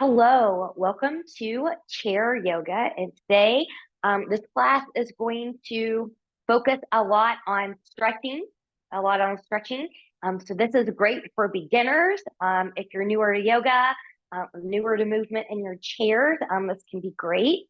Hello, welcome to Chair Yoga. And today, this class is going to focus a lot on stretching. So this is great for beginners. If you're newer to yoga, newer to movement in your chairs, this can be great.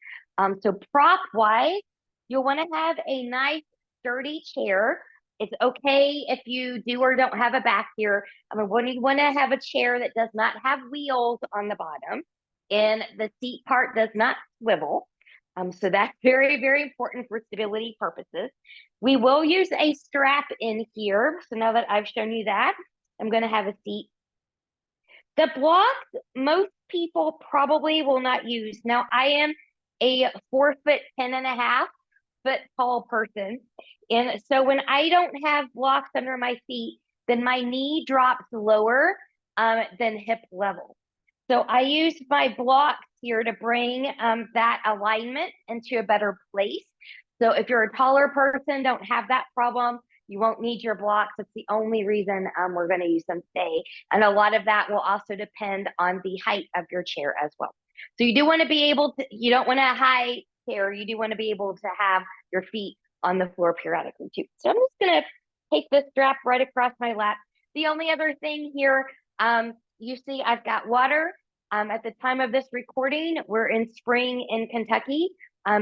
So prop-wise, you'll want to have a nice sturdy chair. It's okay if you do or don't have a back here. When you want to have a chair that does not have wheels on the bottom and the seat part does not swivel. So that's very, very important for stability purposes. We will use a strap in here. So now that I've shown you that, I'm going to have a seat. The blocks, most people probably will not use. Now, I am a 4'10.5" tall person. And so when I don't have blocks under my feet, then my knee drops lower than hip level. So I use my blocks here to bring that alignment into a better place. So if you're a taller person, don't have that problem. You won't need your blocks. It's the only reason we're going to use them today. And a lot of that will also depend on the height of your chair as well. So you do want to be able to, you don't want a high chair. You do want to be able to have your feet on the floor periodically too. So I'm just going to take this strap right across my lap. The only other thing here, you see I've got water. At the time of this recording, we're in spring in Kentucky.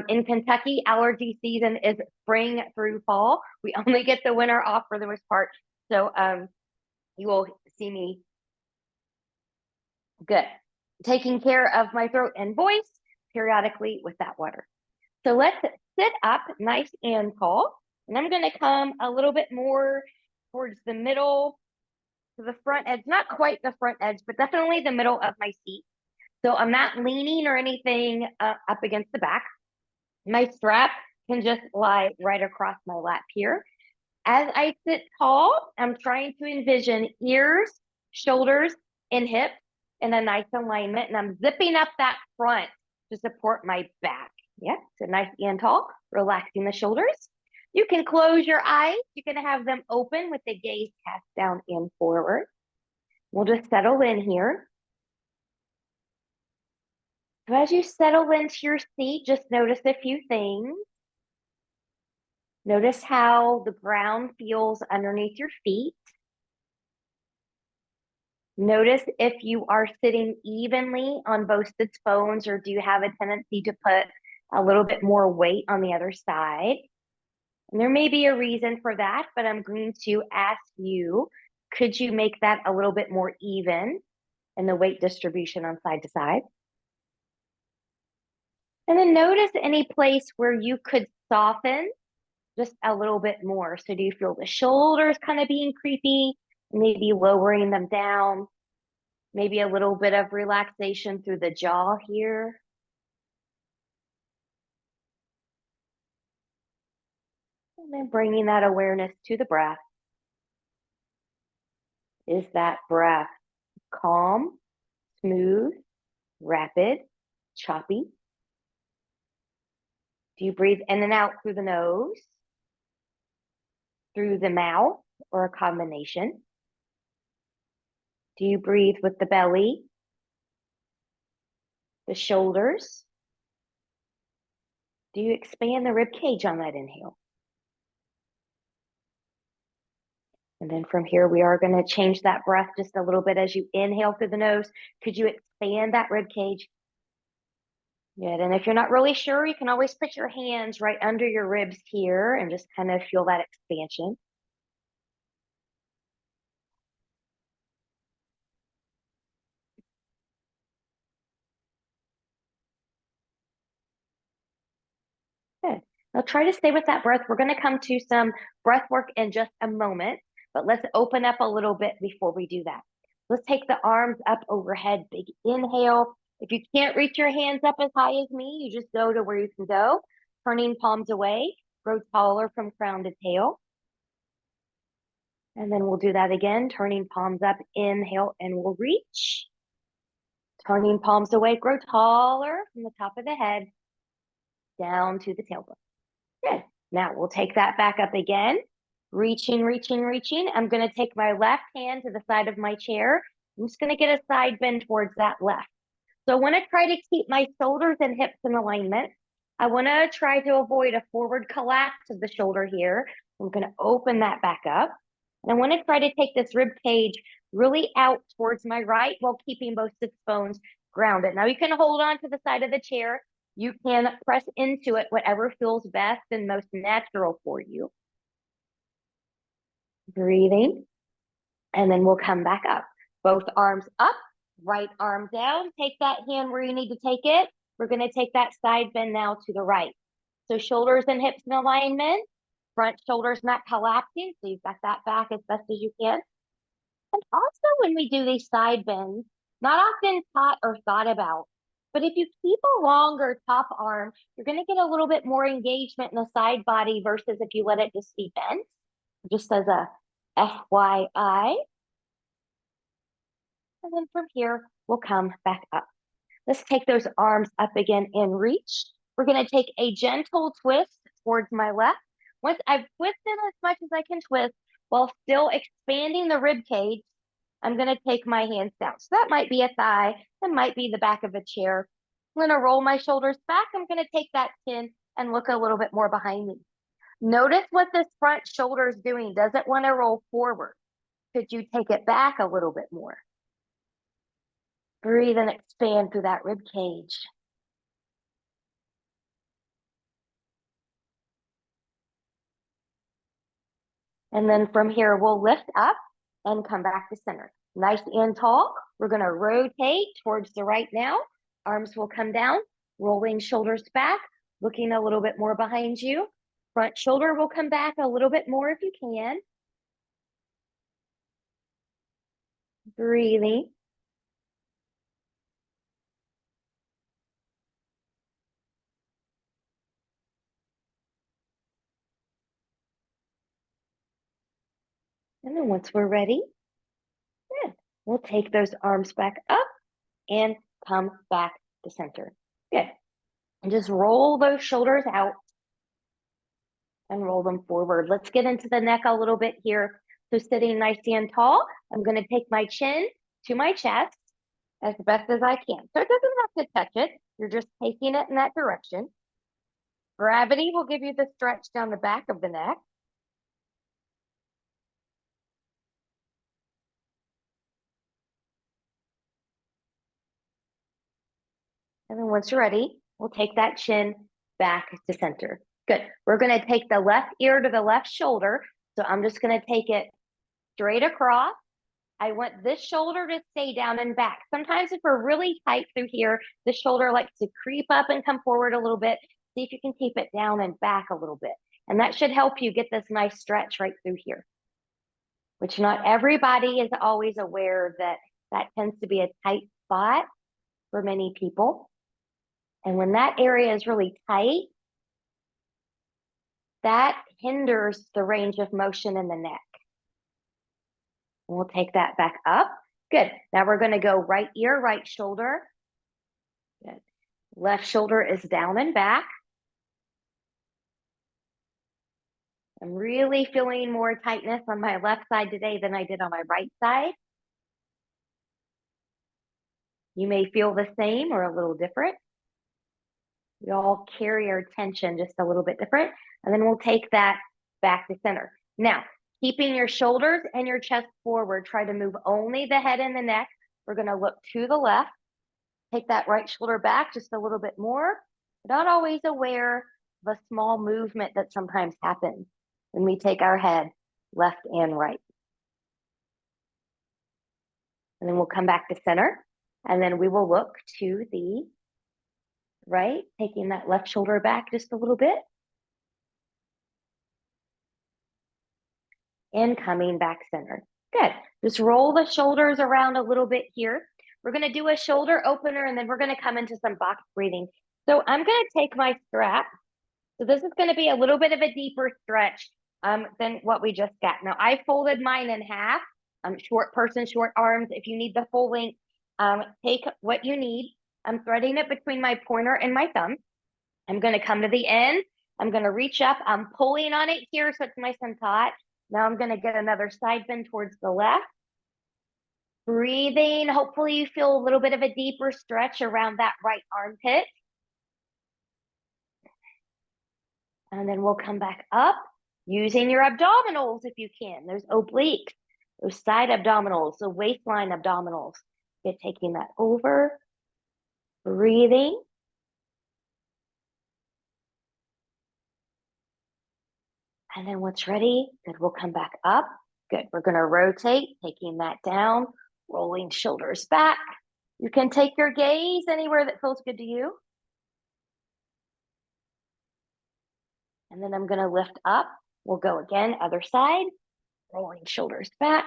In Kentucky, allergy season is spring through fall. We only get the winter off for the most part. So you will see me good. Taking care of my throat and voice periodically with that water. So let's sit up nice and tall. And I'm going to come a little bit more towards the middle to the front edge, not quite the front edge, but definitely the middle of my seat. So I'm not leaning or anything up against the back. My strap can just lie right across my lap here. As I sit tall, I'm trying to envision ears, shoulders, and hips in a nice alignment. And I'm zipping up that front to support my back. Yeah, so nice and tall, relaxing the shoulders. You can close your eyes. You can have them open with the gaze cast down and forward. We'll just settle in here. So as you settle into your seat, just notice a few things. Notice how the ground feels underneath your feet. Notice if you are sitting evenly on both sits bones, or do you have a tendency to put a little bit more weight on the other side? And there may be a reason for that, but I'm going to ask you, could you make that a little bit more even in the weight distribution on side to side? And then notice any place where you could soften just a little bit more. So do you feel the shoulders kind of being creepy, maybe lowering them down, maybe a little bit of relaxation through the jaw here? And then bringing that awareness to the breath. Is that breath calm, smooth, rapid, choppy? Do you breathe in and out through the nose, through the mouth, or a combination? Do you breathe with the belly, the shoulders? Do you expand the rib cage on that inhale? And then from here, we are going to change that breath just a little bit as you inhale through the nose. Could you expand that rib cage? Good. And if you're not really sure, you can always put your hands right under your ribs here and just kind of feel that expansion. Good. Now try to stay with that breath. We're going to come to some breath work in just a moment, but let's open up a little bit before we do that. Let's take the arms up overhead. Big inhale. If you can't reach your hands up as high as me, you just go to where you can go. Turning palms away. Grow taller from crown to tail. And then we'll do that again. Turning palms up. Inhale and we'll reach. Turning palms away. Grow taller from the top of the head down to the tailbone. Good. Now we'll take that back up again. Reaching, reaching, reaching. I'm going to take my left hand to the side of my chair. I'm just going to get a side bend towards that left. So I want to try to keep my shoulders and hips in alignment. I want to try to avoid a forward collapse of the shoulder here. I'm going to open that back up. And I want to try to take this rib cage really out towards my right while keeping both sits bones grounded. Now you can hold on to the side of the chair. You can press into it, whatever feels best and most natural for you. Breathing. And then we'll come back up. Both arms up, right arm down. Take that hand where you need to take it. We're going to take that side bend now to the right. So shoulders and hips in alignment. Front shoulders not collapsing. So you've got that back as best as you can. And also when we do these side bends, not often taught or thought about, but if you keep a longer top arm, you're going to get a little bit more engagement in the side body versus if you let it just be bent. Just as a FYI. And then from here, we'll come back up. Let's take those arms up again and reach. We're going to take a gentle twist towards my left. Once I've twisted as much as I can twist while still expanding the rib cage, I'm going to take my hands down. So that might be a thigh. That might be the back of a chair. I'm going to roll my shoulders back. I'm going to take that chin and look a little bit more behind me. Notice what this front shoulder is doing. Does it want to roll forward? Could you take it back a little bit more? Breathe and expand through that rib cage. And then from here, we'll lift up and come back to center. Nice and tall. We're going to rotate towards the right now. Arms will come down, rolling shoulders back, looking a little bit more behind you. Front shoulder will come back a little bit more if you can. Breathing. And then once we're ready, good. We'll take those arms back up and come back to center. Good. And just roll those shoulders out and roll them forward. Let's get into the neck a little bit here. So sitting nice and tall, I'm going to take my chin to my chest as best as I can. So it doesn't have to touch it. You're just taking it in that direction. Gravity will give you the stretch down the back of the neck. And then once you're ready, we'll take that chin back to center. Good. We're going to take the left ear to the left shoulder. So I'm just going to take it straight across. I want this shoulder to stay down and back. Sometimes if we're really tight through here, the shoulder likes to creep up and come forward a little bit. See if you can keep it down and back a little bit. And that should help you get this nice stretch right through here, which not everybody is always aware that that tends to be a tight spot for many people. And when that area is really tight, that hinders the range of motion in the neck. We'll take that back up. Good. Now we're going to go right ear, right shoulder. Good. Left shoulder is down and back. I'm really feeling more tightness on my left side today than I did on my right side. You may feel the same or a little different. We all carry our tension just a little bit different. And then we'll take that back to center. Now, keeping your shoulders and your chest forward, try to move only the head and the neck. We're going to look to the left. Take that right shoulder back just a little bit more. We're not always aware of a small movement that sometimes happens when we take our head left and right. And then we'll come back to center. And then we will look to the right, taking that left shoulder back just a little bit. And coming back center. Good. Just roll the shoulders around a little bit here. We're going to do a shoulder opener and then we're going to come into some box breathing. So I'm going to take my strap. So this is going to be a little bit of a deeper stretch than what we just got. Now I folded mine in half. Short person, short arms. If you need the full length, take what you need. I'm threading it between my pointer and my thumb. I'm going to come to the end. I'm going to reach up. I'm pulling on it here so it's nice and taut. Now I'm going to get another side bend towards the left. Breathing. Hopefully you feel a little bit of a deeper stretch around that right armpit. And then we'll come back up using your abdominals if you can. Those obliques, those side abdominals, the waistline abdominals. Get taking that over. Breathing. And then once ready, good, we'll come back up. Good, we're gonna rotate, taking that down, rolling shoulders back. You can take your gaze anywhere that feels good to you. And then I'm gonna lift up. We'll go again, other side, rolling shoulders back.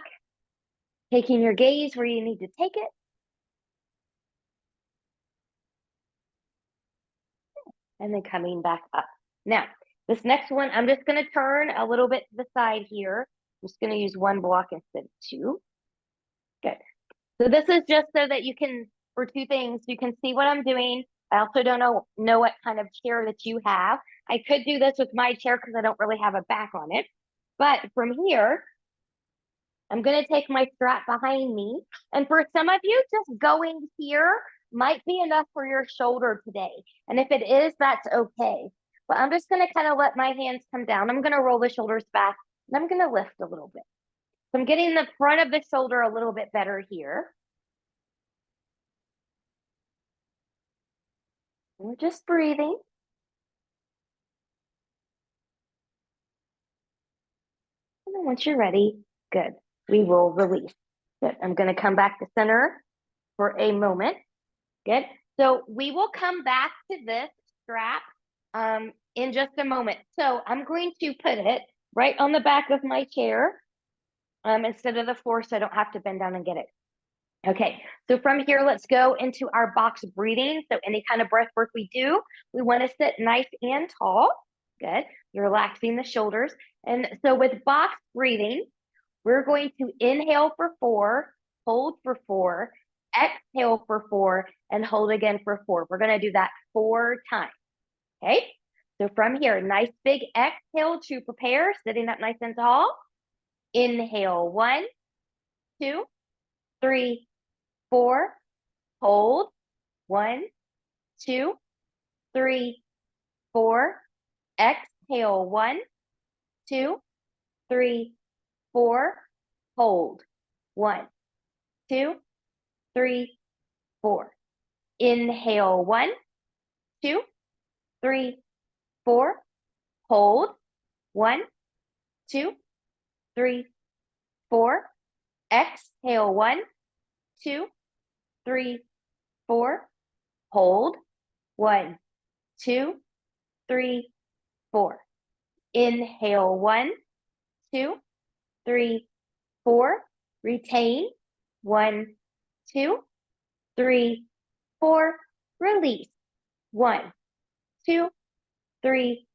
Taking your gaze where you need to take it. And then coming back up. Now, this next one, I'm just gonna turn a little bit to the side here. I'm just gonna use one block instead of two. Good. So this is just so that you can, for two things, you can see what I'm doing. I also don't know what kind of chair that you have. I could do this with my chair because I don't really have a back on it. But from here, I'm going to take my strap behind me. And for some of you, just going here might be enough for your shoulder today. And if it is, that's okay. But I'm just going to kind of let my hands come down. I'm going to roll the shoulders back and I'm going to lift a little bit. So I'm getting the front of the shoulder a little bit better here. We're just breathing. And then once you're ready, good, we will release. Good, I'm gonna come back to center for a moment. Good, so we will come back to this strap in just a moment. So I'm going to put it right on the back of my chair instead of the floor so I don't have to bend down and get it. Okay, so from here, let's go into our box breathing. So any kind of breath work we do, we want to sit nice and tall. Good. You're relaxing the shoulders. And so with box breathing, we're going to inhale for 4, hold for 4, exhale for 4, and hold again for 4. We're going to do that 4 times. Okay. So from here, nice big exhale to prepare, sitting up nice and tall. Inhale, 1, 2, 3, 4, hold, 1, 2, 3, 4, exhale, 1, 2, 3, 4, hold, 1, 2, 3, 4. Inhale, 1, 2, 3, 4, hold, 1, 2, 3, 4, exhale, 1, 2, 3, 4, hold, 1, 2, 3, 4. Inhale, 1, 2, 3, 4. Retain, 1, 2, 3, 4. Release, 1, 2, 3,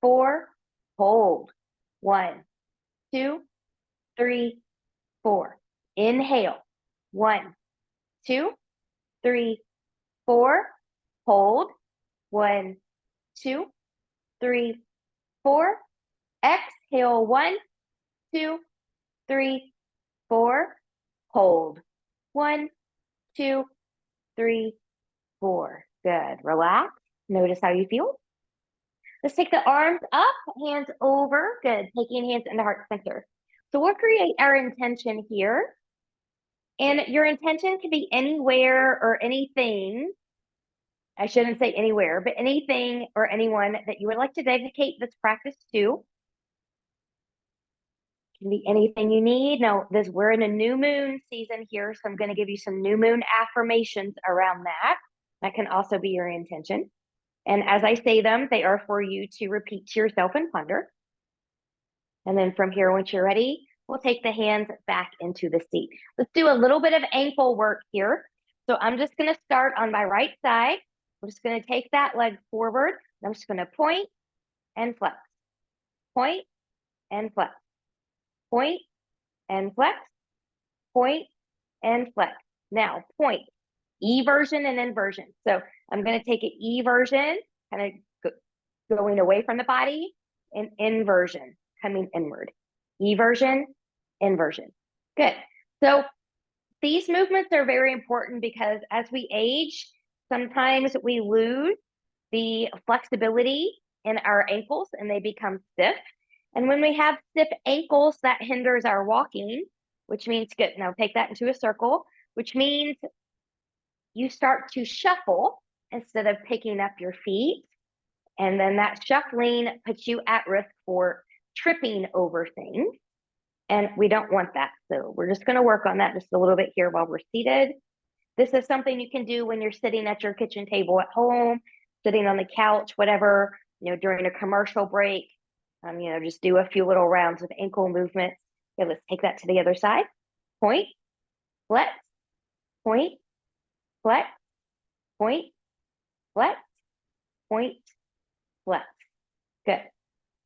4. Hold, 1, 2, 3, 4. Inhale, 1, 2, 3, 4. Hold, 1, 2, 3, 4. Exhale, 1, 2, 3, 4. Hold, 1, 2, 3, 4. Good. Relax. Notice how you feel. Let's take the arms up, hands over. Good. Taking hands in the heart center. So we'll create our intention here. And your intention can be anywhere or anything. I shouldn't say anywhere, but anything or anyone that you would like to dedicate this practice to. Can be anything you need. Now, we're in a new moon season here, so I'm going to give you some new moon affirmations around that. That can also be your intention. And as I say them, they are for you to repeat to yourself and ponder. And then from here, once you're ready, we'll take the hands back into the seat. Let's do a little bit of ankle work here. So I'm just going to start on my right side. I'm just going to take that leg forward. I'm just going to point and flex, point and flex, point and flex, point and flex. Now point, eversion and inversion. So I'm going to take an eversion, kind of going away from the body, and inversion, coming inward. Eversion, inversion. Good. So These movements are very important because as we age, sometimes we lose the flexibility in our ankles and they become stiff. And when we have stiff ankles, that hinders our walking, which means good. Now take that into a circle, which means you start to shuffle instead of picking up your feet. And then that shuffling puts you at risk for tripping over things. And we don't want that. So we're just going to work on that just a little bit here while we're seated. This is something you can do when you're sitting at your kitchen table at home, sitting on the couch, whatever, during a commercial break. Just do a few little rounds of ankle movements. Okay, let's take that to the other side. Point, flex, point, flex, point, flex, point, flex. Good.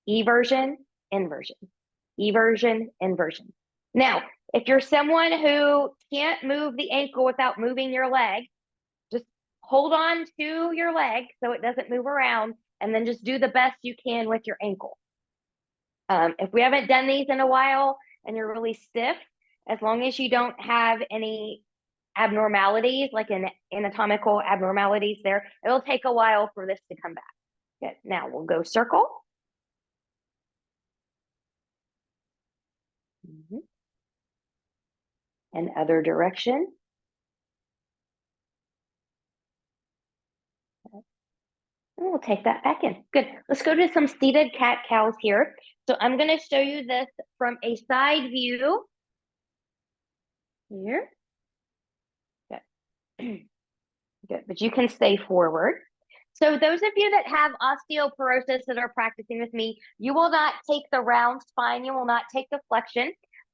Eversion, inversion. Eversion, inversion. Now, if you're someone who can't move the ankle without moving your leg, just hold on to your leg so it doesn't move around, and then just do the best you can with your ankle. If we haven't done these in a while and you're really stiff, as long as you don't have any abnormalities, like anatomical abnormalities there, it'll take a while for this to come back. Good. Now we'll go circle. And other direction. And we'll take that back in. Good. Let's go to some seated cat-cows here. So I'm going to show you this from a side view. Here. Good. Good. But you can stay forward. So those of you that have osteoporosis that are practicing with me, you will not take the round spine. You will not take the flexion.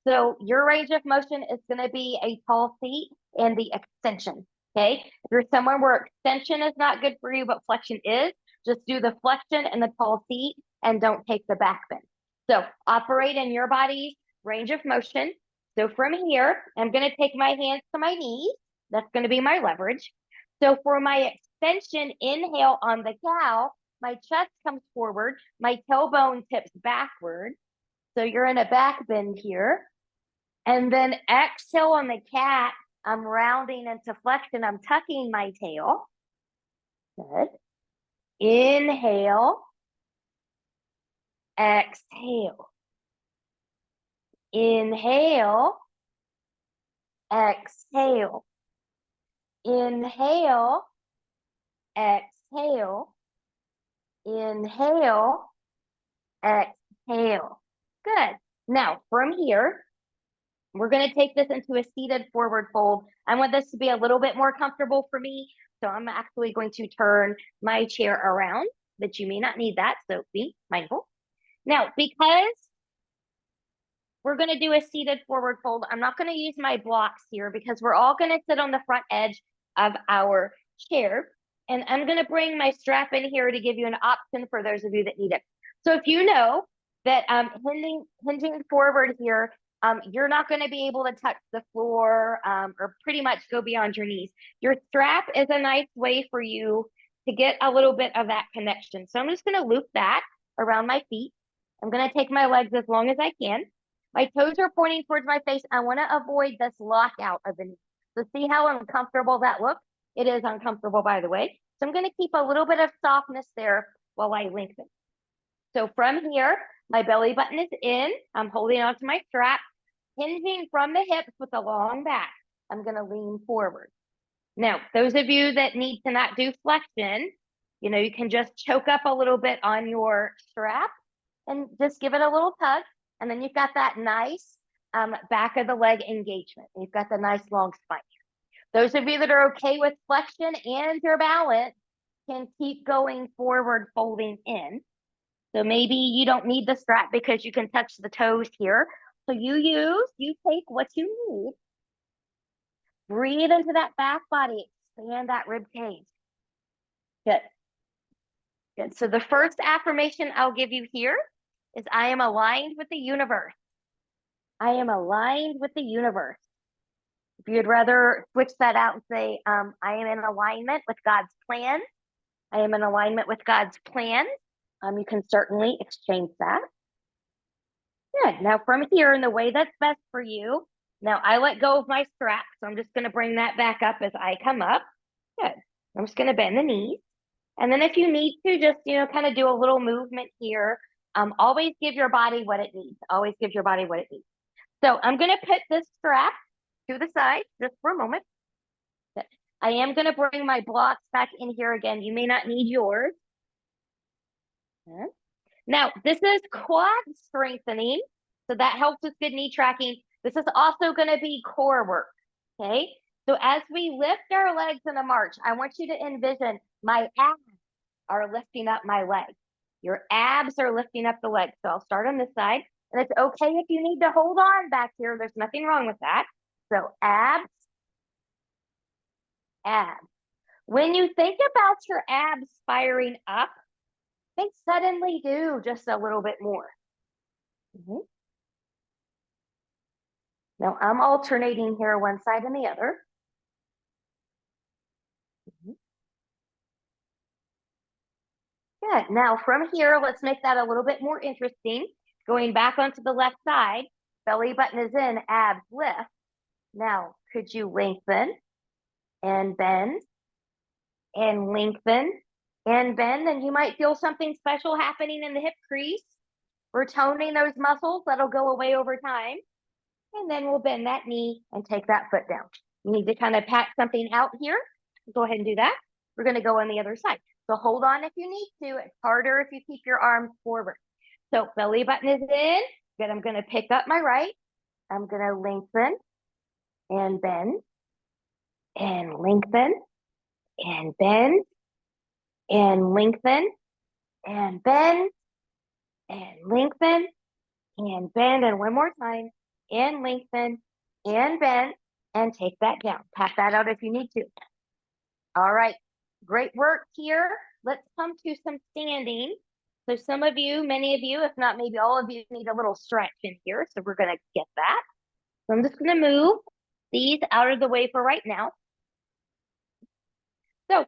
So your range of motion is going to be a tall seat and the extension. Okay. If you're somewhere where extension is not good for you, but flexion is, just do the flexion and the tall seat and don't take the back bend. So operate in your body's range of motion. So from here, I'm going to take my hands to my knees. That's going to be my leverage. So for my extension, inhale on the cow, my chest comes forward, my tailbone tips backward. So you're in a back bend here. And then exhale on the cat, I'm rounding into flexion, I'm tucking my tail. Good. Inhale. Exhale. Inhale. Exhale. Inhale. Exhale. Inhale. Exhale. Good. Now, from here, we're going to take this into a seated forward fold. I want this to be a little bit more comfortable for me. So I'm actually going to turn my chair around, but you may not need that. So be mindful. Now, because we're going to do a seated forward fold, I'm not going to use my blocks here because we're all going to sit on the front edge of our chair. And I'm going to bring my strap in here to give you an option for those of you that need it. So if you know that hinging forward here, you're not going to be able to touch the floor or pretty much go beyond your knees. Your strap is a nice way for you to get a little bit of that connection. So I'm just going to loop that around my feet. I'm going to take my legs as long as I can. My toes are pointing towards my face. I want to avoid this lockout of the knee. So see how uncomfortable that looks? It is uncomfortable, by the way. So I'm going to keep a little bit of softness there while I lengthen. So from here, my belly button is in. I'm holding onto my strap, hinging from the hips with a long back. I'm going to lean forward. Now, those of you that need to not do flexion, you can just choke up a little bit on your strap and just give it a little tug. And then you've got that nice back of the leg engagement. You've got the nice long spine. Those of you that are okay with flexion and your balance can keep going forward, folding in. So maybe you don't need the strap because you can touch the toes here. So you take what you need. Breathe into that back body, expand that rib cage. Good. Good. So the first affirmation I'll give you here is I am aligned with the universe. I am aligned with the universe. If you'd rather switch that out and say, I am in alignment with God's plan. I am in alignment with God's plan. You can certainly exchange that. Good. Now from here, in the way that's best for you, Now I let go of my strap, so I'm just gonna bring that back up as I come up. Good. I'm just gonna bend the knees. And then if you need to, just, kind of do a little movement here. Always give your body what it needs. Always give your body what it needs. So I'm gonna put this strap to the side just for a moment. I am gonna bring my blocks back in here again. You may not need yours. Okay. Now, this is quad strengthening, so that helps with good knee tracking. This is also going to be core work, okay? So as we lift our legs in a march, I want you to envision my abs are lifting up my legs. Your abs are lifting up the legs. So I'll start on this side, and it's okay if you need to hold on back here. There's nothing wrong with that. So abs, abs. When you think about your abs firing up, they suddenly do just a little bit more. Mm-hmm. Now I'm alternating here one side and the other. Mm-hmm. Good. Now from here, let's make that a little bit more interesting. Going back onto the left side, belly button is in, abs lift. Now, could you lengthen and bend and lengthen and bend? And you might feel something special happening in the hip crease. We're toning those muscles. That'll go away over time. And then we'll bend that knee and take that foot down. You need to kind of pat something out here. Go ahead and do that. We're going to go on the other side. So hold on if you need to. It's harder if you keep your arms forward. So belly button is in. Good. I'm going to pick up my right. I'm going to lengthen and bend and lengthen and bend and lengthen and bend and lengthen and bend. And one more time. And lengthen and bend and take that down. Pat that out if you need to. All right, great work here. Let's come to some standing. So some of you, many of you, if not maybe all of you, need a little stretch in here. So we're gonna get that. So I'm just gonna move these out of the way for right now. So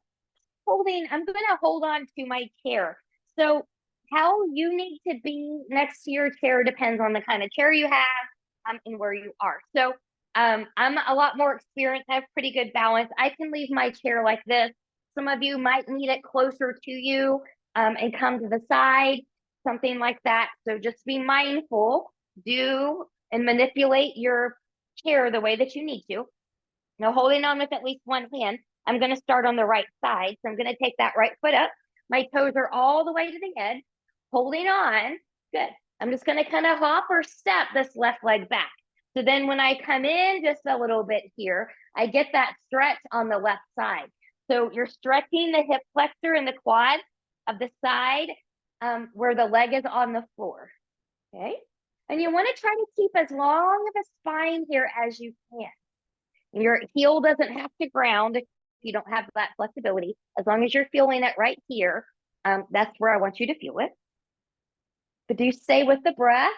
I'm gonna hold on to my chair. So how you need to be next to your chair depends on the kind of chair you have and where you are. So I'm a lot more experienced. I have pretty good balance. I can leave my chair like this. Some of you might need it closer to you and come to the side, something like that. So just be mindful, do and manipulate your chair the way that you need to. Now, holding on with at least one hand, I'm going to start on the right side. So I'm going to take that right foot up. My toes are all the way to the edge, holding on. Good. I'm just going to kind of hop or step this left leg back. So then when I come in just a little bit here, I get that stretch on the left side. So you're stretching the hip flexor and the quad of the side where the leg is on the floor. Okay. And you want to try to keep as long of a spine here as you can. Your heel doesn't have to ground if you don't have that flexibility. As long as you're feeling it right here, that's where I want you to feel it. But do stay with the breath.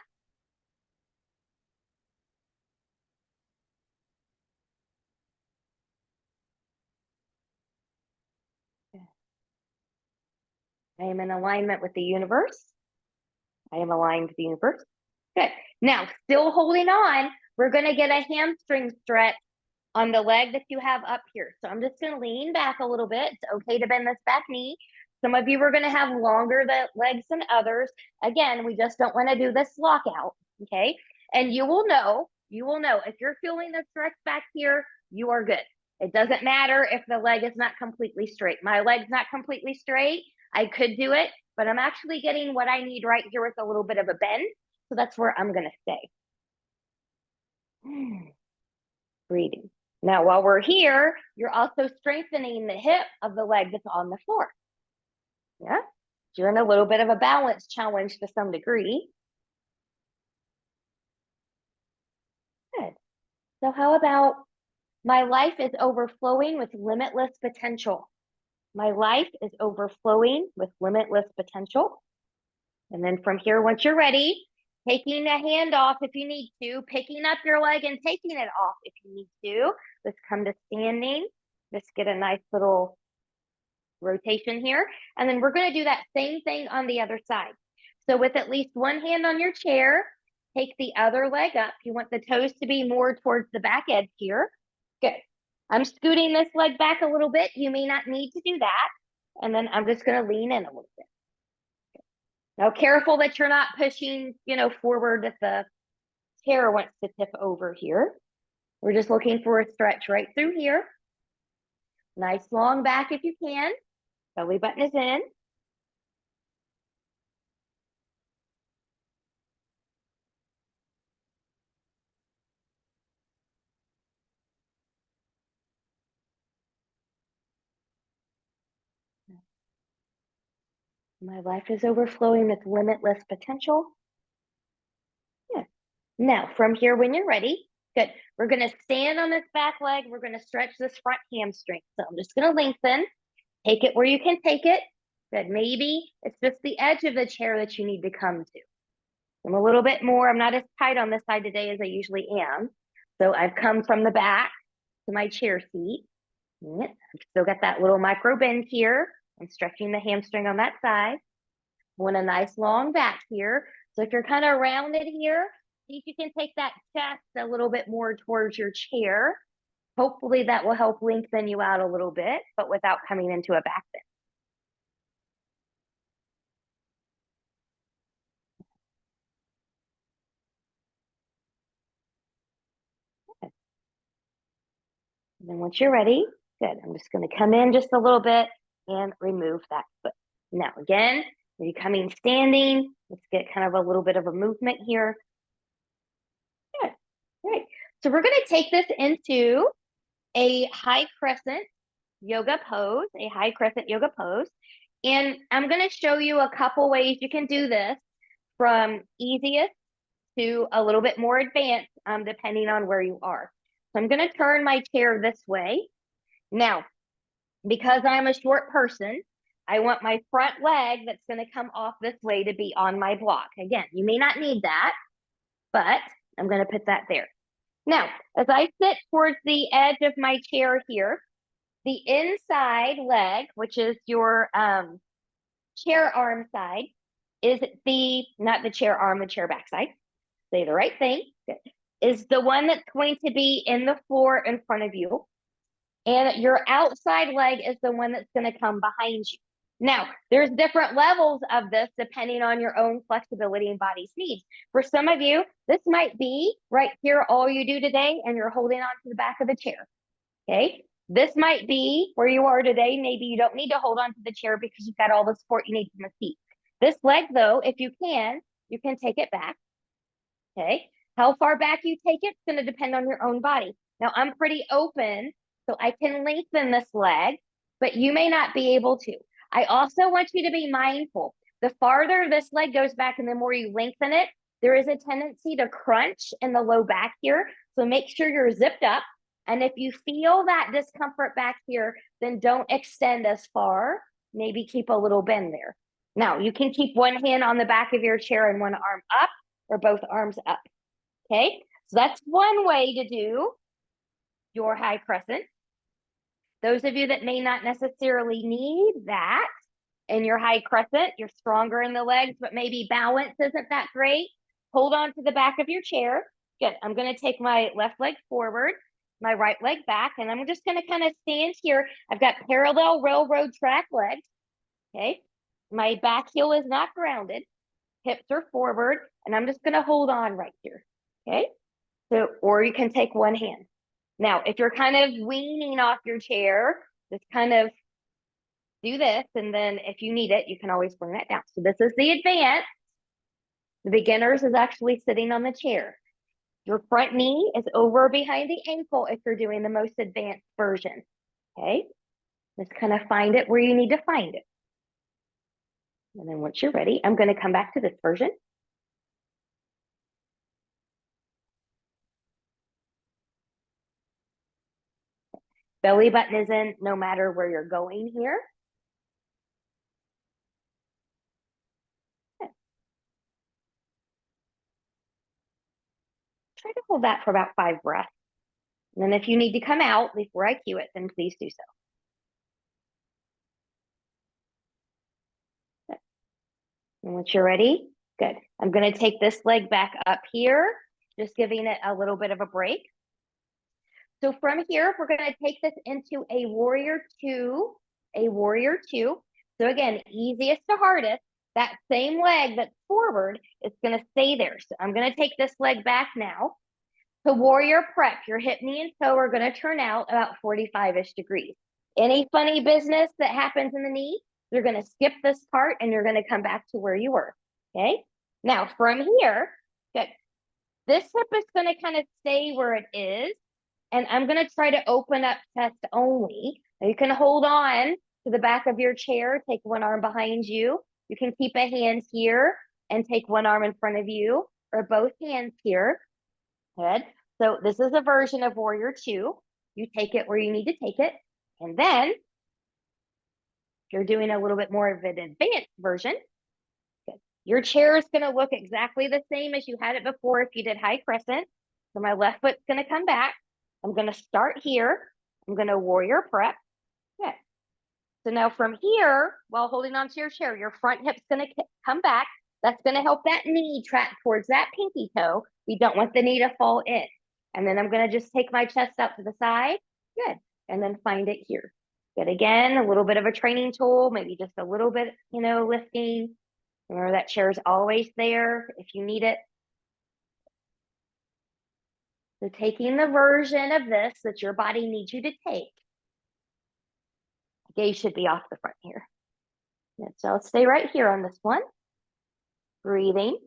I am in alignment with the universe. I am aligned with the universe. Good. Now, still holding on, we're going to get a hamstring stretch on the leg that you have up here. So I'm just going to lean back a little bit. It's okay to bend this back knee. Some of you are going to have longer legs than others. Again, we just don't want to do this lockout, okay? And you will know if you're feeling the stretch back here, you are good. It doesn't matter if the leg is not completely straight. My leg's not completely straight. I could do it, but I'm actually getting what I need right here with a little bit of a bend. So that's where I'm going to stay. Breathing. Now, while we're here, you're also strengthening the hip of the leg that's on the floor. Yeah, you're in a little bit of a balance challenge to some degree. Good. So how about my life is overflowing with limitless potential? My life is overflowing with limitless potential. And then from here, once you're ready, taking a hand off if you need to, picking up your leg and taking it off if you need to. Let's come to standing. Let's get a nice little rotation here. And then we're going to do that same thing on the other side. So with at least one hand on your chair, take the other leg up. You want the toes to be more towards the back edge here. Good. I'm scooting this leg back a little bit. You may not need to do that. And then I'm just going to lean in a little bit. Now, careful that you're not pushing, forward if the chair wants to tip over here. We're just looking for a stretch right through here. Nice long back if you can. Belly button is in. My life is overflowing with limitless potential. Yeah. Now, from here, when you're ready, good. We're going to stand on this back leg. We're going to stretch this front hamstring. So I'm just going to lengthen. Take it where you can take it. Good. Maybe it's just the edge of the chair that you need to come to. I'm a little bit more. I'm not as tight on this side today as I usually am. So I've come from the back to my chair seat. I've still got that little micro bend here. I'm stretching the hamstring on that side. I want a nice long back here. So if you're kind of rounded here, see if you can take that chest a little bit more towards your chair. Hopefully that will help lengthen you out a little bit, but without coming into a back bend. And then once you're ready, good. I'm just going to come in just a little bit and remove that foot. Now again, are you coming standing? Let's get kind of a little bit of a movement here. Good. Great. So we're going to take this into a high crescent yoga pose, And I'm going to show you a couple ways you can do this from easiest to a little bit more advanced, depending on where you are. So I'm going to turn my chair this way. Now, because I'm a short person, I want my front leg that's going to come off this way to be on my block. Again, you may not need that, but I'm going to put that there. Now, as I sit towards the edge of my chair here, the inside leg, which is your chair arm side, is not the chair arm, the chair back side. Say the right thing. Is the one that's going to be in the floor in front of you. And your outside leg is the one that's going to come behind you. Now, there's different levels of this depending on your own flexibility and body's needs. For some of you, this might be right here, all you do today, and you're holding on to the back of the chair. Okay. This might be where you are today. Maybe you don't need to hold on to the chair because you've got all the support you need from the feet. This leg, though, if you can take it back. Okay. How far back you take it's going to depend on your own body. Now, I'm pretty open, so I can lengthen this leg, but you may not be able to. I also want you to be mindful. The farther this leg goes back and the more you lengthen it, there is a tendency to crunch in the low back here. So make sure you're zipped up. And if you feel that discomfort back here, then don't extend as far. Maybe keep a little bend there. Now, you can keep one hand on the back of your chair and one arm up, or both arms up. Okay, so that's one way to do your high crescent. Those of you that may not necessarily need that in your high crescent, you're stronger in the legs, but maybe balance isn't that great. Hold on to the back of your chair. Good. I'm going to take my left leg forward, my right leg back, and I'm just going to kind of stand here. I've got parallel railroad track legs. Okay. My back heel is not grounded. Hips are forward, and I'm just going to hold on right here. Okay. So, or you can take one hand. Now, if you're kind of weaning off your chair, just kind of do this. And then if you need it, you can always bring that down. So this is the advanced. The beginners is actually sitting on the chair. Your front knee is over behind the ankle if you're doing the most advanced version. Okay. Just kind of find it where you need to find it. And then once you're ready, I'm going to come back to this version. Belly button is in no matter where you're going here. Try to hold that for about 5 breaths. And then if you need to come out before I cue it, then please do so. And once you're ready, Good. I'm going to take this leg back up here, just giving it a little bit of a break. So from here, we're going to take this into a warrior two, a warrior two. So again, easiest to hardest, that same leg that's forward is going to stay there. So I'm going to take this leg back now. To warrior prep, your hip, knee, and toe are going to turn out about 45-ish degrees. Any funny business that happens in the knee, you're going to skip this part and you're going to come back to where you were. Okay. Now from here, good. This hip is going to kind of stay where it is. And I'm going to try to open up chest only. Now you can hold on to the back of your chair, take one arm behind you. You can keep a hand here and take one arm in front of you, or both hands here. Good. So this is a version of warrior two. You take it where you need to take it. And then if you're doing a little bit more of an advanced version, good. Your chair is going to look exactly the same as you had it before if you did high crescent. So my left foot's going to come back. I'm going to start here. I'm going to warrior prep. Good. So now from here, while holding onto your chair, your front hip's going to come back. That's going to help that knee track towards that pinky toe. We don't want the knee to fall in. And then I'm going to just take my chest out to the side. Good. And then find it here. Good. Again, a little bit of a training tool, maybe just a little bit, lifting. Remember that chair is always there if you need it. So taking the version of this that your body needs you to take. Gaze should be off the front here. So I'll stay right here on this one. Breathing.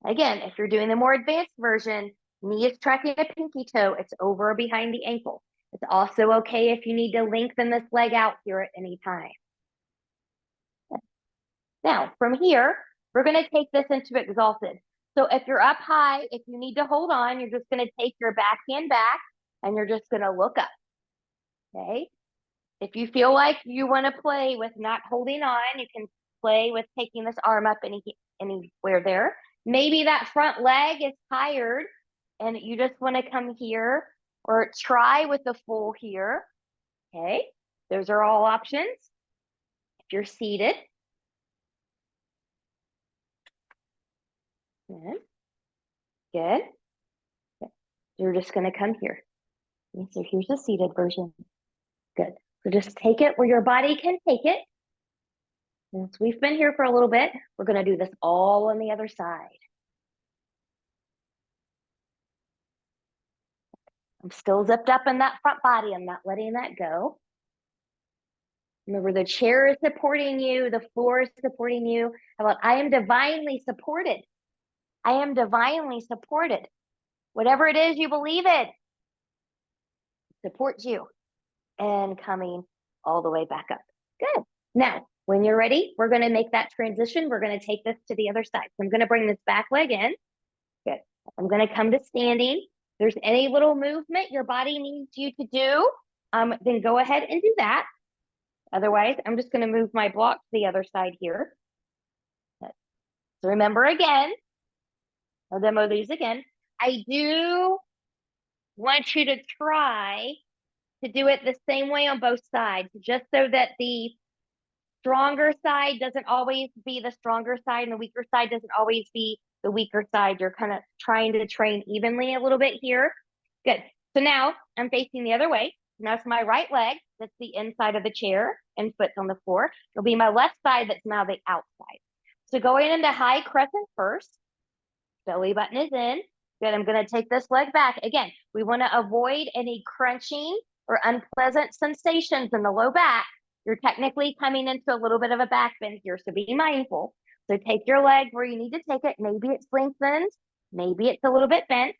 Again, if you're doing the more advanced version, knee is tracking a pinky toe. It's over or behind the ankle. It's also okay if you need to lengthen this leg out here at any time. Now, from here, we're going to take this into exalted. So if you're up high, if you need to hold on, you're just going to take your back hand back and you're just going to look up. Okay. If you feel like you want to play with not holding on, you can play with taking this arm up anywhere there. Maybe that front leg is tired and you just want to come here or try with the full here. Okay. Those are all options. If you're seated. Good. Good. You're just going to come here. Okay, so here's the seated version. Good. So just take it where your body can take it. Since we've been here for a little bit, we're going to do this all on the other side. I'm still zipped up in that front body. I'm not letting that go. Remember, the chair is supporting you. The floor is supporting you. How about I am divinely supported? I am divinely supported. Whatever it is you believe in supports you. And coming all the way back up. Good. Now, when you're ready, we're going to make that transition. We're going to take this to the other side. So I'm going to bring this back leg in. Good. I'm going to come to standing. If there's any little movement your body needs you to do, then go ahead and do that. Otherwise, I'm just going to move my block to the other side here. Good. So remember again, I'll demo these again. I do want you to try to do it the same way on both sides, just so that the stronger side doesn't always be the stronger side and the weaker side doesn't always be the weaker side. You're kind of trying to train evenly a little bit here. Good. So now I'm facing the other way. Now it's my right leg that's the inside of the chair and foot's on the floor. It'll be my left side that's now the outside. So going into high crescent first, belly button is in. Good. I'm going to take this leg back. Again, we want to avoid any crunching or unpleasant sensations in the low back. You're technically coming into a little bit of a back bend here, so be mindful. So take your leg where you need to take it. Maybe it's lengthened. Maybe it's a little bit bent.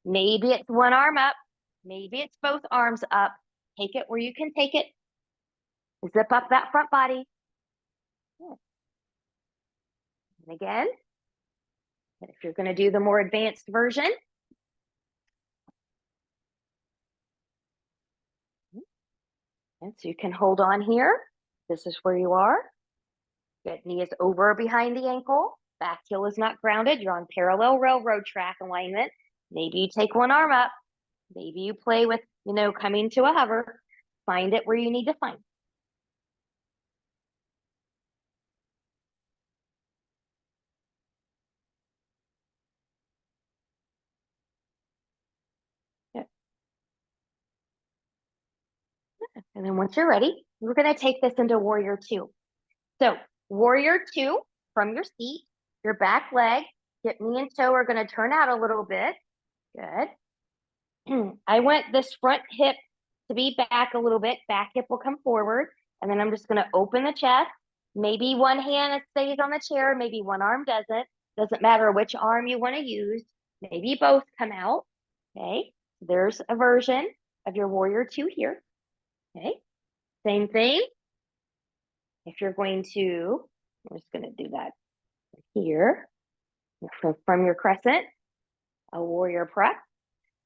Maybe it's one arm up. Maybe it's both arms up. Take it where you can take it. Zip up that front body. And again, if you're going to do the more advanced version, and so you can hold on here. This is where you are. Good. Knee is over or behind the ankle. Back heel is not grounded. You're on parallel railroad track alignment. Maybe you take one arm up. Maybe you play with, coming to a hover. Find it where you need to find it. And then once you're ready, we're going to take this into warrior two. So warrior two, from your seat, your back leg, hip, knee, and toe are going to turn out a little bit. Good. I want this front hip to be back a little bit. Back hip will come forward. And then I'm just going to open the chest. Maybe one hand stays on the chair. Maybe one arm doesn't. Doesn't matter which arm you want to use. Maybe both come out. Okay. There's a version of your warrior two here. Okay. Same thing. If you're going to, I'm just going to do that here. From your crescent, a warrior press.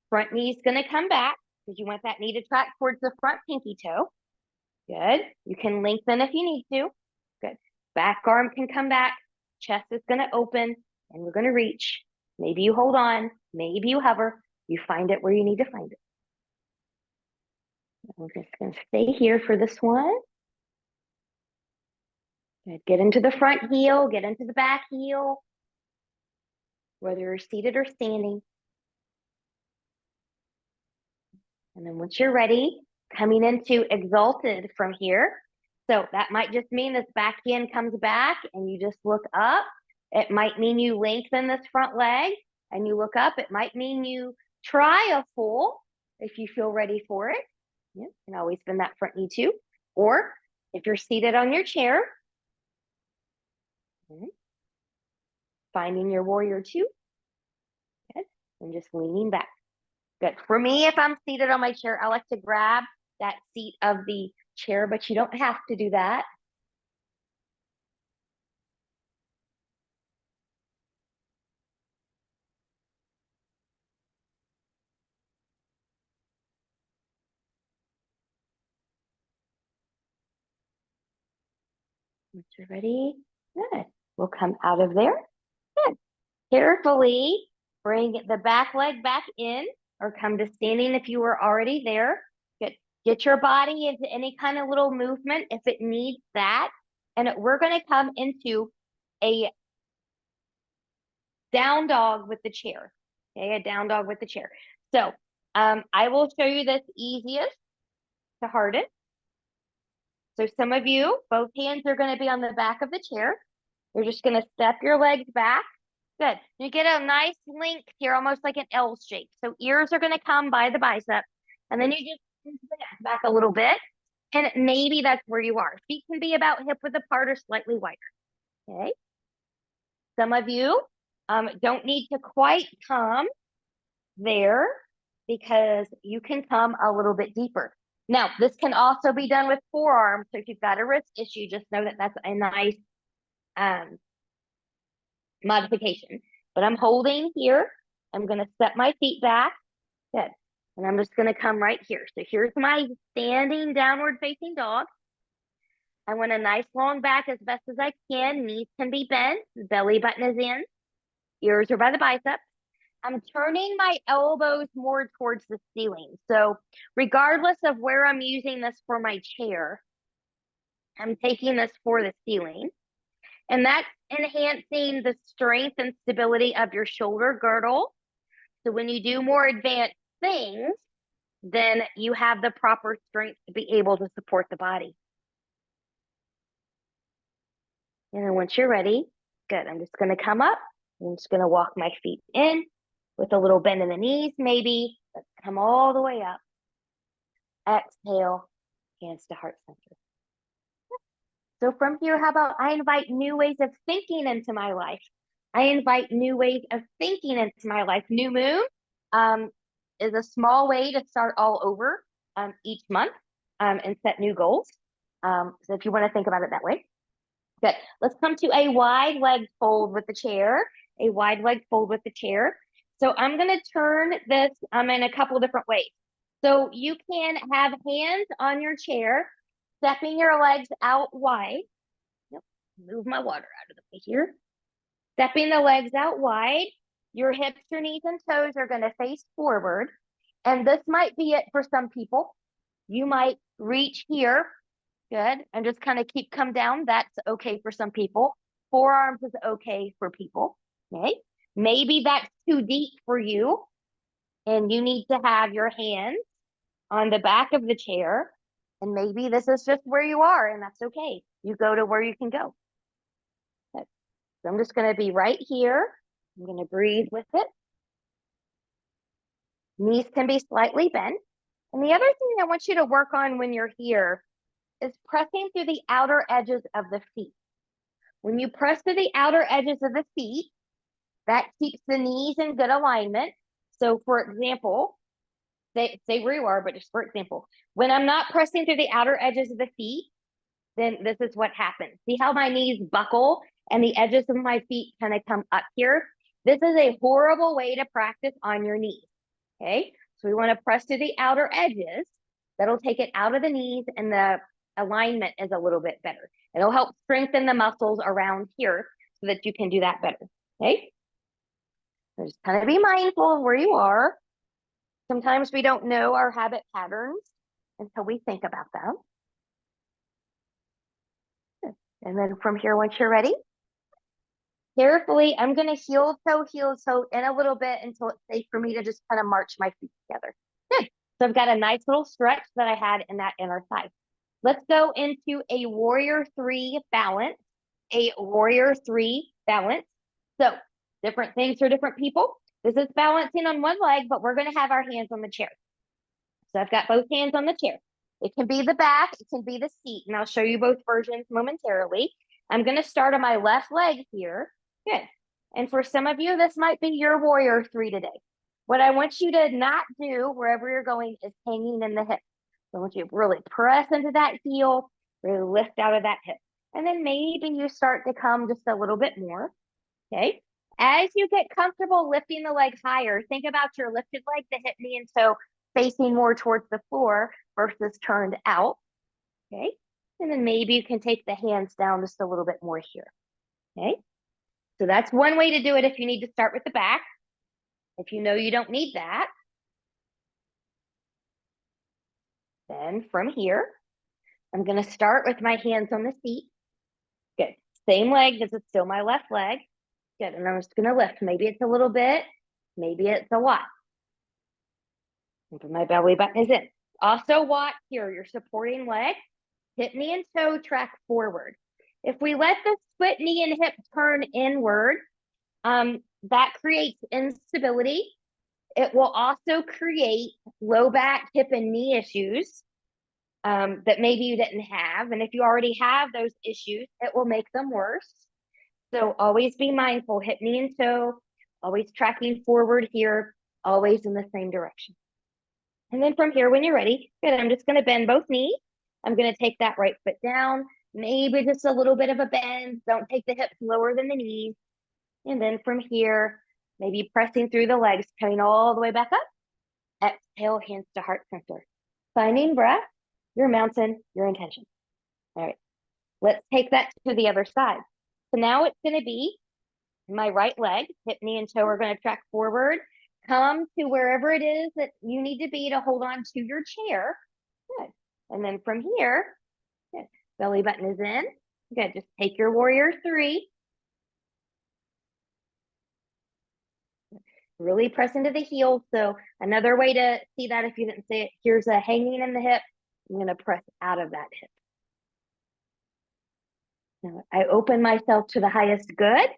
Front knee's going to come back because you want that knee to track towards the front pinky toe. Good. You can lengthen if you need to. Good. Back arm can come back. Chest is going to open and we're going to reach. Maybe you hold on. Maybe you hover. You find it where you need to find it. I'm just going to stay here for this one. Good. Get into the front heel. Get into the back heel. Whether you're seated or standing. And then once you're ready, coming into exalted from here. So that might just mean this back hand comes back and you just look up. It might mean you lengthen this front leg and you look up. It might mean you try a full if you feel ready for it. Yeah, you can always bend that front knee too. Or if you're seated on your chair, finding your warrior two. Good. And just leaning back. Good. For me, if I'm seated on my chair, I like to grab that seat of the chair, but you don't have to do that. Once you're ready, good. We'll come out of there. Good. Carefully bring the back leg back in or come to standing if you were already there. Good. Get your body into any kind of little movement if it needs that. And we're going to come into a down dog with the chair. Okay, a down dog with the chair. So I will show you this easiest to hardest. So some of you, both hands are going to be on the back of the chair. You're just going to step your legs back. Good. You get a nice length here, almost like an L shape. So ears are going to come by the bicep. And then you just bend the neck back a little bit. And maybe that's where you are. Feet can be about hip width apart or slightly wider. Okay. Some of you don't need to quite come there because you can come a little bit deeper. Now, this can also be done with forearms. So if you've got a wrist issue, just know that that's a nice modification. But I'm holding here. I'm going to step my feet back. Good. And I'm just going to come right here. So here's my standing downward facing dog. I want a nice long back as best as I can. Knees can be bent. Belly button is in. Ears are by the biceps. I'm turning my elbows more towards the ceiling. So regardless of where I'm using this for my chair, I'm taking this for the ceiling. And that's enhancing the strength and stability of your shoulder girdle. So when you do more advanced things, then you have the proper strength to be able to support the body. And then once you're ready, good. I'm just going to come up. I'm just going to walk my feet in with a little bend in the knees, maybe. Let's come all the way up. Exhale, hands to heart center. So from here, how about I invite new ways of thinking into my life? I invite new ways of thinking into my life. New moon is a small way to start all over each month and set new goals. So if you want to think about it that way. Good. Let's come to a wide leg fold with the chair. A wide leg fold with the chair. So I'm going to turn this in a couple different ways. So you can have hands on your chair, stepping your legs out wide. Yep. Move my water out of the way here. Stepping the legs out wide. Your hips, your knees, and toes are going to face forward. And this might be it for some people. You might reach here. Good. And just kind of come down. That's okay for some people. Forearms is okay for people. Okay. Maybe that's too deep for you. And you need to have your hands on the back of the chair And maybe this is just where you are, and that's okay. You go to where you can go. Okay. So I'm just going to be right here. I'm going to breathe with it. Knees can be slightly bent. And the other thing I want you to work on when you're here is pressing through the outer edges of the feet. When you press through the outer edges of the feet, that keeps the knees in good alignment. So for example, say where you are, but just for example, when I'm not pressing through the outer edges of the feet, then this is what happens. See how my knees buckle and the edges of my feet kind of come up here? This is a horrible way to practice on your knees, okay? So we want to press to the outer edges. That'll take it out of the knees and the alignment is a little bit better. It'll help strengthen the muscles around here so that you can do that better, okay? So just kind of be mindful of where you are. Sometimes we don't know our habit patterns until we think about them. And then from here, once you're ready, carefully, I'm going to heel toe in a little bit until it's safe for me to just kind of march my feet together. Good. So I've got a nice little stretch that I had in that inner thigh. Let's go into a warrior 3 balance. A warrior 3 balance. So different things for different people. This is balancing on one leg, but we're going to have our hands on the chair. So I've got both hands on the chair. It can be the back, it can be the seat, and I'll show you both versions momentarily. I'm going to start on my left leg here. Good. And for some of you, this might be your warrior 3 today. What I want you to not do wherever you're going is hanging in the hip. So I want you to really press into that heel, really lift out of that hip. And then maybe you start to come just a little bit more. Okay. As you get comfortable lifting the leg higher, think about your lifted leg, the hip, knee, and toe facing more towards the floor versus turned out. Okay. And then maybe you can take the hands down just a little bit more here. Okay. So that's one way to do it if you need to start with the back. If you know you don't need that, then from here, I'm going to start with my hands on the seat. Good. Same leg. This is still my left leg. Good. And I'm just going to lift. Maybe it's a little bit. Maybe it's a lot. And my belly button is in. Also watch here, your supporting leg, hip, knee, and toe track forward. If we let the split knee and hip turn inward, that creates instability. It will also create low back, hip, and knee issues that maybe you didn't have. And if you already have those issues, it will make them worse. So always be mindful, hip, knee, and toe, always tracking forward here, always in the same direction. And then from here, when you're ready, good, I'm just going to bend both knees. I'm going to take that right foot down, maybe just a little bit of a bend. Don't take the hips lower than the knees. And then from here, maybe pressing through the legs, coming all the way back up. Exhale, hands to heart center. Finding breath, your mountain, your intention. All right, let's take that to the other side. So now it's going to be my right leg, hip, knee, and toe are going to track forward. Come to wherever it is that you need to be to hold on to your chair. Good. And then from here, good. Belly button is in. Good. Just take your warrior 3. Really press into the heel. So another way to see that if you didn't see it, here's a hanging in the hip. I'm going to press out of that hip. Now I open myself to the highest good.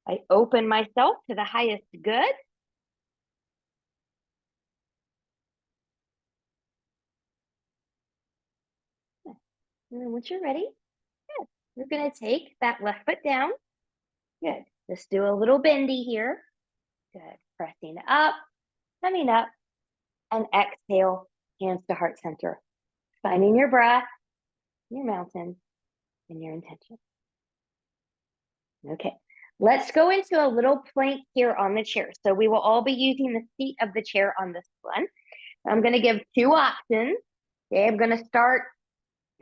I open myself to the highest good. And then once you're ready, good. We're going to take that left foot down. Good. Let's do a little bendy here. Good. Pressing up, coming up, and exhale, hands to heart center. Finding your breath, your mountain, and your intention. Okay. Let's go into a little plank here on the chair. So we will all be using the seat of the chair on this one. I'm going to give 2 options. Okay. I'm going to start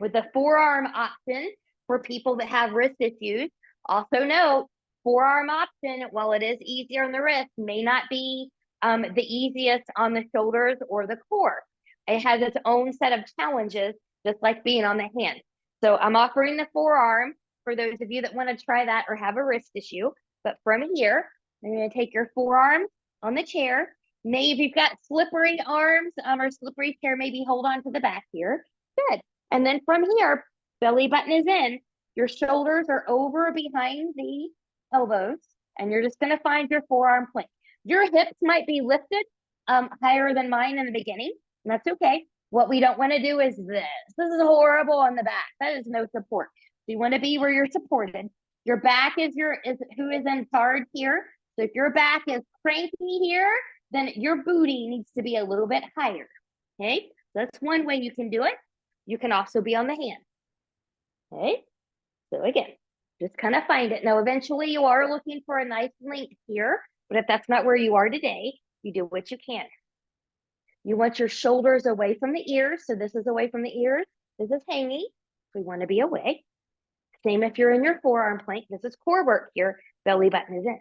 with the forearm option for people that have wrist issues. Also note, forearm option, while it is easier on the wrist, may not be the easiest on the shoulders or the core. It has its own set of challenges, just like being on the hand. So I'm offering the forearm for those of you that want to try that or have a wrist issue. But from here, you're going to take your forearm on the chair Maybe if you've got slippery arms or slippery chair, maybe hold on to the back here. Good. And then from here, belly button is in. Your shoulders are over behind the elbows, and you're just going to find your forearm plank. Your hips might be lifted higher than mine in the beginning, and that's okay. What we don't want to do is this. This is horrible on the back. That is no support. So you want to be where you're supported. Your back is who is in charge here. So if your back is cranky here, then your booty needs to be a little bit higher. Okay, that's one way you can do it. You can also be on the hand. Okay, so again, just kind of find it. Now, eventually you are looking for a nice length here, but if that's not where you are today, you do what you can. You want your shoulders away from the ears. So this is away from the ears. This is hanging. We want to be away. Same if you're in your forearm plank. This is core work here. Belly button is in.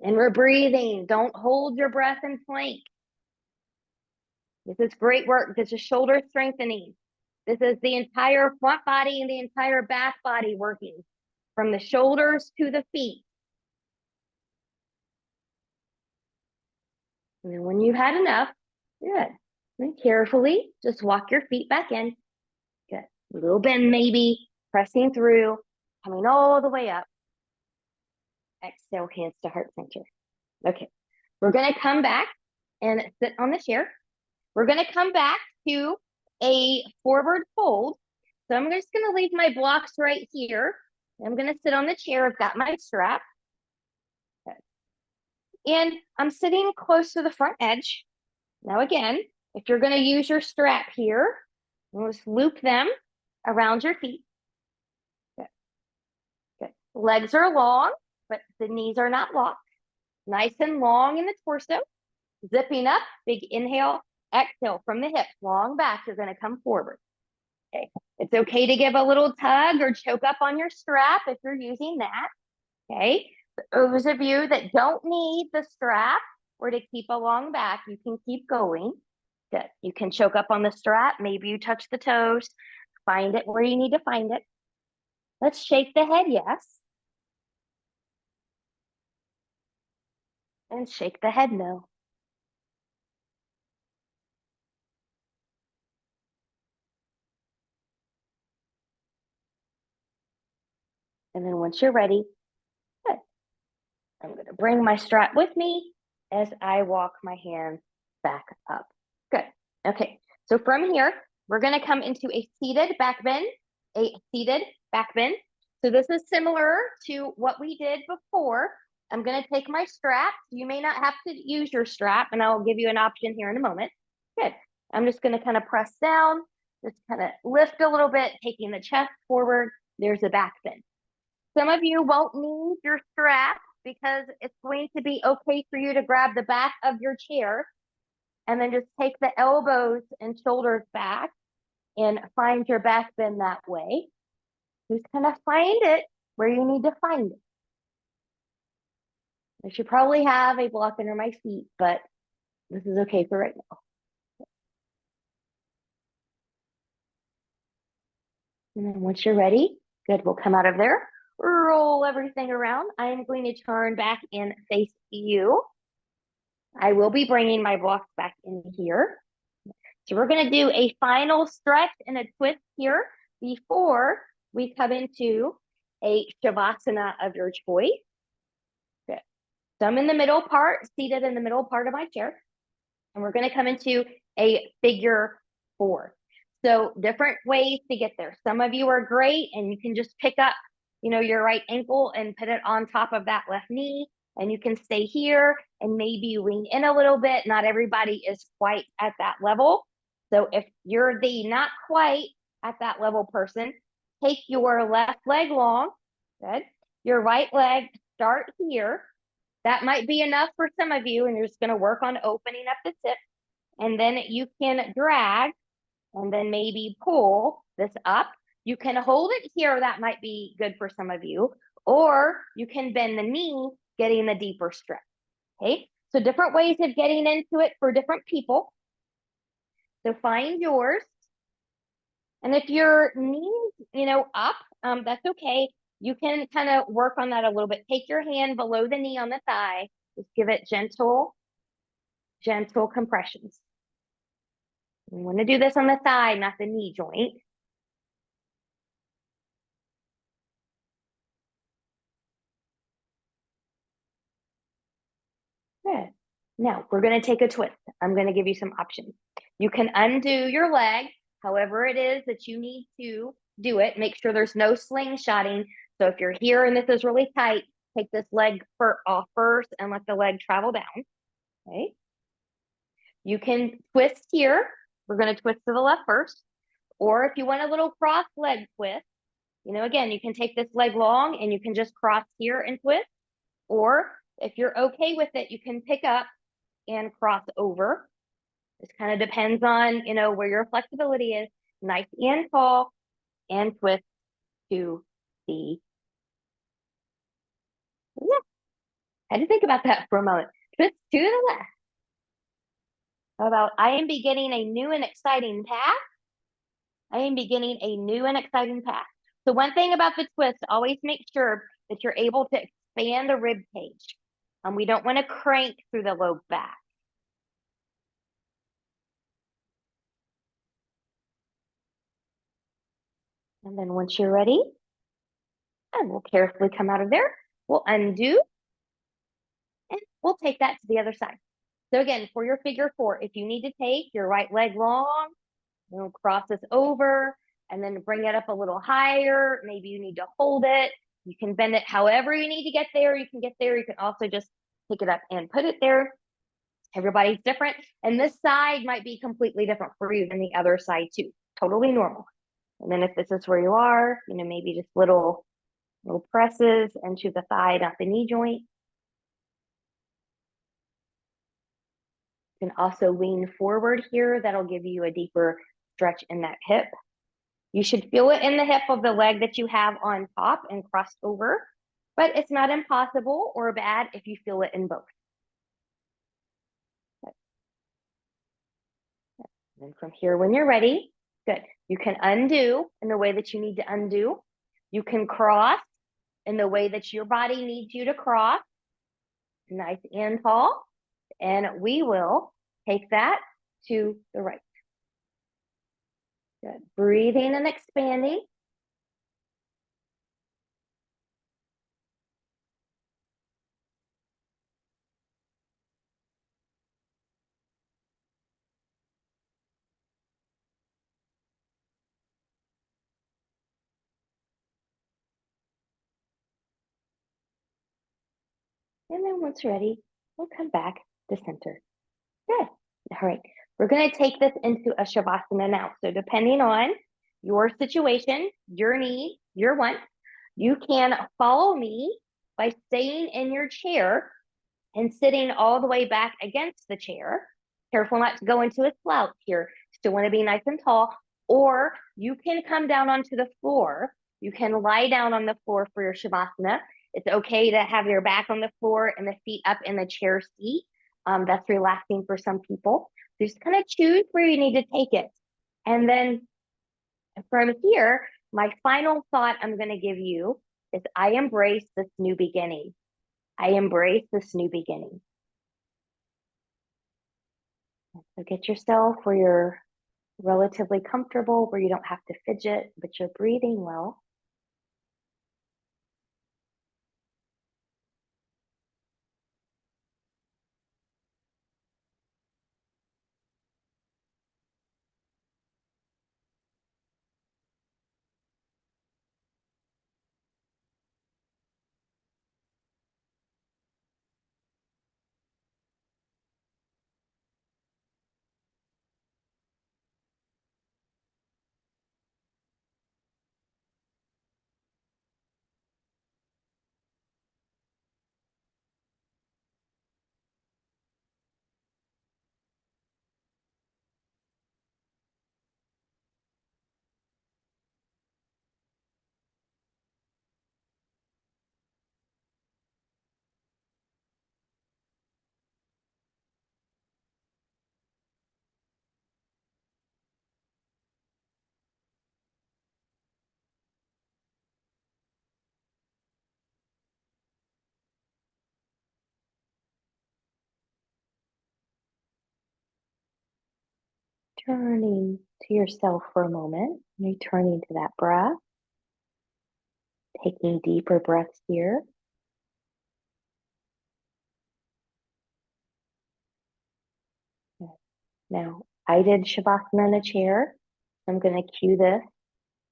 And we're breathing. Don't hold your breath in plank. This is great work. This is shoulder strengthening. This is the entire front body and the entire back body working from the shoulders to the feet. And then when you've had enough, good. And carefully just walk your feet back in. Good. A little bend maybe, pressing through, coming all the way up. Exhale, hands to heart center. Okay. We're going to come back and sit on the chair. We're going to come back to a forward fold. So I'm just going to leave my blocks right here. I'm going to sit on the chair. I've got my strap. Good. And I'm sitting close to the front edge. Now again, if you're going to use your strap here, just loop them around your feet. Good. Good. Legs are long, but the knees are not locked. Nice and long in the torso. Zipping up, big inhale, exhale from the hips, long back, you're going to come forward. Okay. It's okay to give a little tug or choke up on your strap if you're using that. Okay. Those of you that don't need the strap or to keep a long back, you can keep going. Good. You can choke up on the strap. Maybe you touch the toes. Find it where you need to find it. Let's shake the head, yes. And shake the head, no. And then once you're ready, good. I'm going to bring my strap with me as I walk my hands back up. Good. Okay. So from here, we're going to come into a seated back bend, So this is similar to what we did before. I'm going to take my strap. You may not have to use your strap, and I'll give you an option here in a moment. Good. I'm just going to kind of press down, just kind of lift a little bit, taking the chest forward. There's a back bend. Some of you won't need your strap because it's going to be okay for you to grab the back of your chair and then just take the elbows and shoulders back and find your back bend that way. Just kind of find it where you need to find it. I should probably have a block under my feet, but this is okay for right now. And then once you're ready, good, we'll come out of there, roll everything around. I am going to turn back and face you. I will be bringing my blocks back in here. So we're going to do a final stretch and a twist here before we come into a Shavasana of your choice. Good. So I'm in the middle part, seated in the middle part of my chair. And we're going to come into a figure four. So different ways to get there. Some of you are great and you can just pick up, your right ankle and put it on top of that left knee. And you can stay here and maybe lean in a little bit. Not everybody is quite at that level. So if you're the not quite at that level person, take your left leg long. Good. Your right leg, start here. That might be enough for some of you, and you're just going to work on opening up the tip. And then you can drag and then maybe pull this up. You can hold it here. That might be good for some of you. Or you can bend the knee, getting the deeper stretch. Okay, so different ways of getting into it for different people. So find yours. And if your knees, up, that's okay. You can kind of work on that a little bit. Take your hand below the knee on the thigh. Just give it gentle gentle compressions. You want to do this on the thigh, not the knee joint. Good. Now we're going to take a twist. I'm going to give you some options. You can undo your leg, however it is that you need to do it. Make sure there's no slingshotting. So if you're here and this is really tight, take this leg off first and let the leg travel down. Okay. You can twist here. We're going to twist to the left first. Or if you want a little cross leg twist, again, you can take this leg long and you can just cross here and twist. Or if you're okay with it, you can pick up and cross over. This kind of depends on, where your flexibility is. Nice and tall and twist to the, yeah. I had to think about that for a moment. Twist to the left. How about I am beginning a new and exciting path? I am beginning a new and exciting path. So one thing about the twist, always make sure that you're able to expand the rib cage. We don't want to crank through the low back. And then once you're ready, and we'll carefully come out of there. We'll undo, and we'll take that to the other side. So again, for your figure four, if you need to take your right leg long, cross this over, and then bring it up a little higher. Maybe you need to hold it. You can bend it however you need to get there. You can get there. You can also just pick it up and put it there. Everybody's different. And this side might be completely different for you than the other side too. Totally normal. And then if this is where you are, maybe just little presses into the thigh, not the knee joint. You can also lean forward here. That'll give you a deeper stretch in that hip. You should feel it in the hip of the leg that you have on top and crossed over, but it's not impossible or bad if you feel it in both. And from here, when you're ready, good. You can undo in the way that you need to undo. You can cross in the way that your body needs you to cross. Nice and tall. And we will take that to the right. Good. Breathing and expanding. And then once ready, we'll come back to center. Good. All right. We're going to take this into a Shavasana now. So depending on your situation, your need, your want, you can follow me by staying in your chair and sitting all the way back against the chair. Careful not to go into a slouch here. Still want to be nice and tall. Or you can come down onto the floor. You can lie down on the floor for your Shavasana. It's okay to have your back on the floor and the feet up in the chair seat. That's relaxing for some people. So just kind of choose where you need to take it. And then from here, my final thought I'm going to give you is I embrace this new beginning. I embrace this new beginning. So get yourself where you're relatively comfortable, where you don't have to fidget, but you're breathing well. Returning to yourself for a moment, returning to that breath, taking deeper breaths here. Now, I did Shavasana in a chair. I'm going to cue this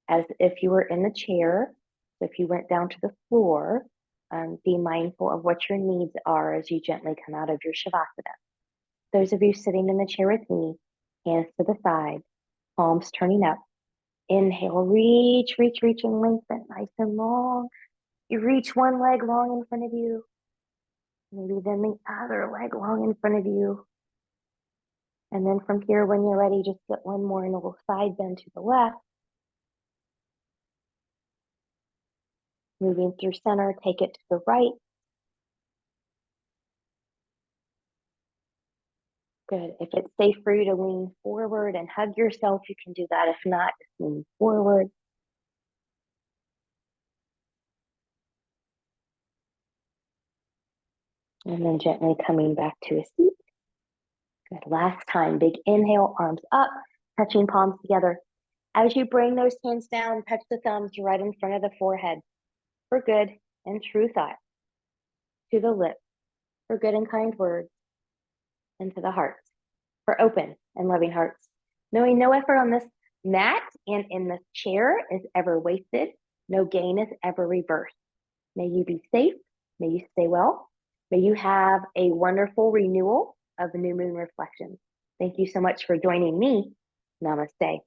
as if you were in the chair. So if you went down to the floor, be mindful of what your needs are as you gently come out of your Shavasana. Those of you sitting in the chair with me, hands to the side, palms turning up. Inhale, reach, reach, reach, and lengthen, nice and long. You reach one leg long in front of you. Maybe then the other leg long in front of you. And then from here, when you're ready, just get one more and a little side bend to the left. Moving through center, take it to the right. Good. If it's safe for you to lean forward and hug yourself, you can do that. If not, just lean forward. And then gently coming back to a seat. Good. Last time, big inhale, arms up, touching palms together. As you bring those hands down, touch the thumbs right in front of the forehead for good and true thought. To the lips for good and kind words. And to the heart for open and loving hearts. Knowing no effort on this mat and in this chair is ever wasted. No gain is ever reversed. May you be safe. May you stay well. May you have a wonderful renewal of the new moon reflections. Thank you so much for joining me. Namaste.